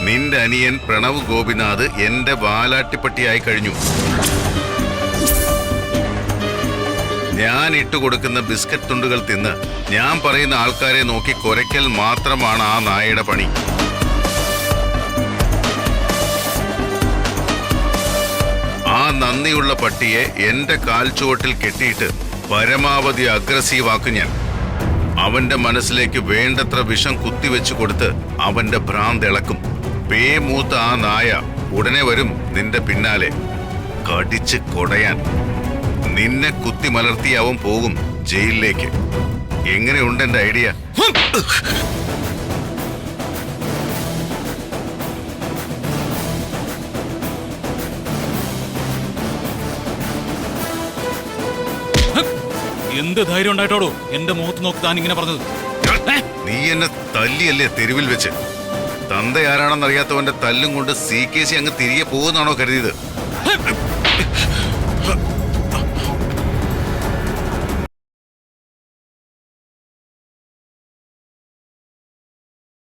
നിന്റെ അനിയൻ പ്രണവ് ഗോപിനാഥ് എന്റെ വാലാട്ടിപ്പട്ടിയായി കഴിഞ്ഞു. ഞാൻ ഇട്ടുകൊടുക്കുന്ന ബിസ്ക്കറ്റ് തുണ്ടുകൾ തിന്ന് ഞാൻ പറയുന്ന ആൾക്കാരെ നോക്കി കുരയ്ക്കൽ മാത്രമാണ് ആ നായയുടെ പണി. ആ നന്ദിയുള്ള പട്ടിയെ എന്റെ കാൽച്ചുവട്ടിൽ കെട്ടിയിട്ട് പരമാവധി അഗ്രസീവാക്കും ഞാൻ. അവന്റെ മനസ്സിലേക്ക് വേണ്ടത്ര വിഷം കുത്തിവെച്ചു കൊടുത്ത് അവന്റെ ഭ്രാന്തിളക്കും. പേമൂത്ത ആ നായ ഉടനെ വരും നിന്റെ പിന്നാലെ കടിച്ച് കൊടയാൻ. നിന്നെ കുത്തി മലർത്തി അവൻ പോകും ജയിലിലേക്ക്. എങ്ങനെയുണ്ട് എന്റെ ഐഡിയ? എന്ത് ധൈര്യം ഉണ്ടായിട്ടോടോ എന്റെ മുഖത്ത് നോക്കി താൻ ഇങ്ങനെ പറഞ്ഞത്? നീ എന്നെ തല്ലിയല്ലേ തെരുവിൽ വെച്ച്? തന്ത ആരാണെന്നറിയാത്തവന്റെ തല്ലും കൊണ്ട് CKC അങ്ങ് തിരികെ പോകുന്നാണോ കരുതിയത്?